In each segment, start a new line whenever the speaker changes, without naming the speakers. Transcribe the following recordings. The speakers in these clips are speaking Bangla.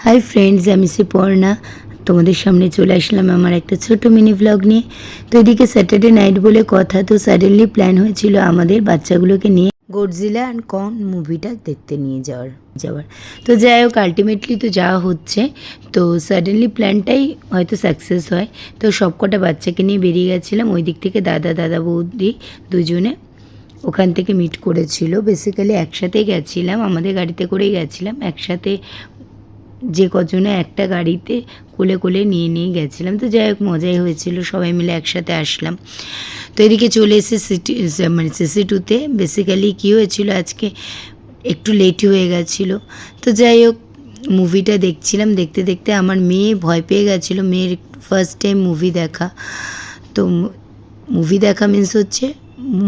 হাই ফ্রেন্ডস, আমি সুপর্ণা তোমাদের সামনে চলে আসলাম আমার একটা ছোট মিনি ভ্লগ নিয়ে। তো এদিকে স্যাটারডে নাইট বলে কথা, তো সাডেনলি প্ল্যান হয়েছিল আমাদের বাচ্চাগুলোকে নিয়ে গডজিলা অ্যান্ড কং মুভিটা দেখতে নিয়ে যাওয়ার। তো যাই হোক, আলটিমেটলি তো যাওয়া হচ্ছে। তো সাডেনলি প্ল্যানটাই হয়তো সাকসেস হয়। তো সব কটা বাচ্চাকে নিয়ে বেরিয়ে গেছিলাম। ওই দিক থেকে দাদা বৌদি দুজনে ওখান থেকে মিট করেছিল। বেসিক্যালি একসাথেই গেছিলাম, আমাদের গাড়িতে করেই গেছিলাম একসাথে। যে কজনে একটা গাড়িতে কোলে নিয়ে গেছিলাম। তো যাই হোক, মজাই হয়েছিল, সবাই মিলে একসাথে আসলাম। তো এদিকে চলে এসে সিসি2তে। বেসিক্যালি কী হয়েছিল, আজকে একটু লেট হয়ে গেছিলো। তো যাই হোক, মুভিটা দেখছিলাম। দেখতে দেখতে আমার মেয়ে ভয় পেয়ে গেছিলো, মেয়ের ফার্স্ট টাইম মুভি দেখা। তো মুভি দেখা মিন্স হচ্ছে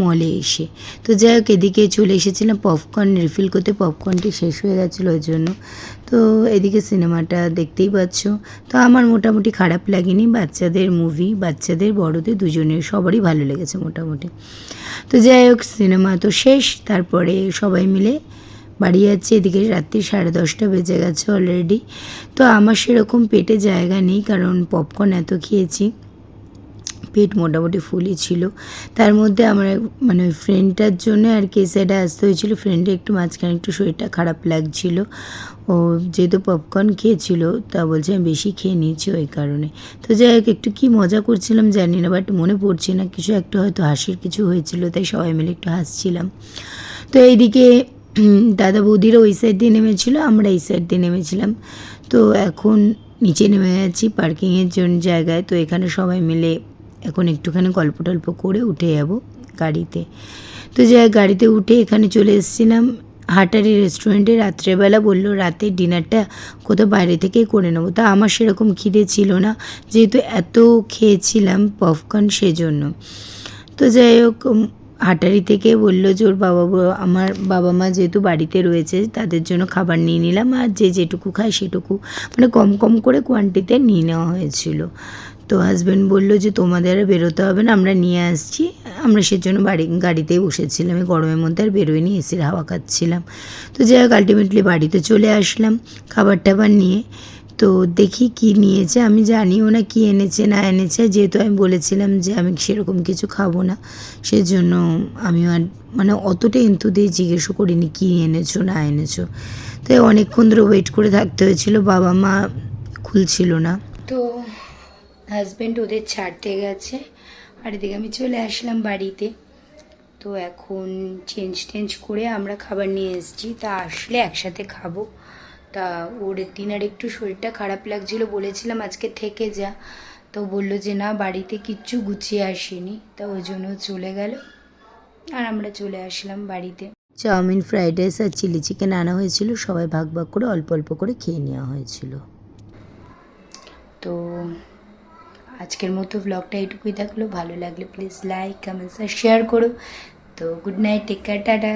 মলে এসে। তো যাই হোক, এদিকে চলে এসেছিলাম পপকর্ন রিফিল করতে। পপকর্নটি শেষ হয়ে গেছিলো ওই জন্য। তো এদিকে সিনেমাটা দেখতেই পাচ্ছ। তো আমার মোটামুটি খারাপ লাগেনি। বাচ্চাদের মুভি, বাচ্চাদের বড়দের দুজনের সবারই ভালো লেগেছে মোটামুটি। তো যাই হোক, সিনেমা তো শেষ। তারপরে সবাই মিলে বাড়ি যাচ্ছে। এদিকে রাত্রি 10:30 বেজে গেছে অলরেডি। তো আমার সেরকম পেটে জায়গা নেই, কারণ পপকর্ন এত খেয়েছি, পেট মোটামুটি ফুলই ছিল। তার মধ্যে আমার ওই ফ্রেন্ডটার জন্য আর কি সাইডে আসতে হয়েছিল। ফ্রেন্ডের একটু মাঝখানে একটু শরীরটা খারাপ লাগছিল। ও যেহেতু পপকর্ন খেয়েছিল, তা বলছে আমি বেশি খেয়ে নিয়েছি ওই কারণে। তো যাই হোক, একটু কী মজা করছিলাম জানি না, বাট মনে পড়ছে না, কিছু একটা হয়তো হাসির কিছু হয়েছিল, তাই সবাই মিলে একটু হাসছিলাম। তো এইদিকে দাদা বৌদিরা ওই সাইড দিয়ে নেমেছিল, আমরা এই সাইড দিয়ে নেমেছিলাম। তো এখন নিচে নেমে গেছি পার্কিংয়ের জন্য জায়গায়। তো এখানে সবাই মিলে এখন একটুখানি গল্প টল্প করে উঠে যাব গাড়িতে। তো যাই গাড়িতে উঠে এখানে চলে এসেছিলাম হাটারি রেস্টুরেন্টে। রাত্রেবেলা বললো রাতের ডিনারটা কোথাও বাইরে থেকেই করে নেবো। তা আমার সেরকম খিদে ছিল না, যেহেতু এত খেয়েছিলাম পপকর্ন, সেজন্য। তো যাই হোক, হাটারি থেকে বললো যে ওর আমার বাবা মা যেহেতু বাড়িতে রয়েছে, তাদের জন্য খাবার নিয়ে নিলাম। আর যে যেটুকু খায় সেটুকু কম কম করে কোয়ান্টিতে নিয়ে নেওয়া হয়েছিল। তো হাজব্যান্ড বললো যে তোমাদের আর বেরোতে হবে না, আমরা নিয়ে আসছি। আমরা সেজন্য গাড়িতেই বসেছিলাম, এই গরমের মধ্যে আর বেরোয়নি, এসির হাওয়া খাচ্ছিলাম। তো যাই হোক, আলটিমেটলি বাড়িতে চলে আসলাম খাবার টাবার নিয়ে। তো দেখি কি নিয়েছে, আমি জানিও না কি এনেছে না এনেছে। যেহেতু আমি বলেছিলাম যে আমি সেরকম কিছু খাবো না, সেজন্য আমিও আর অতটা এন্থু দিয়ে জিজ্ঞেসও করিনি কী এনেছো না এনেছো। তাই অনেকক্ষণ ধরে ওয়েট করে থাকতে হয়েছিল, বাবা মা খুলছিল না। তো হাজব্যান্ড ওদের ছাড়তে গেছে, আর এদিকে আমি চলে আসলাম বাড়িতে। তো এখন চেঞ্জ করে আমরা খাবার নিয়ে এসেছি। তা আসলে একসাথে খাবো। তা ওর দিনার একটু শরীরটা খারাপ লাগছিল, বলেছিলাম আজকে থেকে যা। তো বললো যে না, বাড়িতে কিচ্ছু গুছিয়ে আসেনি, তা ওই জন্য চলে গেল। আর আমরা চলে আসলাম বাড়িতে। চাউমিন, ফ্রাইড রাইস আর চিলি চিকেন আনা হয়েছিল, সবাই ভাগ ভাগ করে অল্প অল্প করে খেয়ে নেওয়া হয়েছিল। তো আজকের মতো ব্লগটা এটুকুই থাকলো। ভালো লাগলে প্লিজ লাইক, কমেন্টস আর শেয়ার করো। তো good night, take care, tata.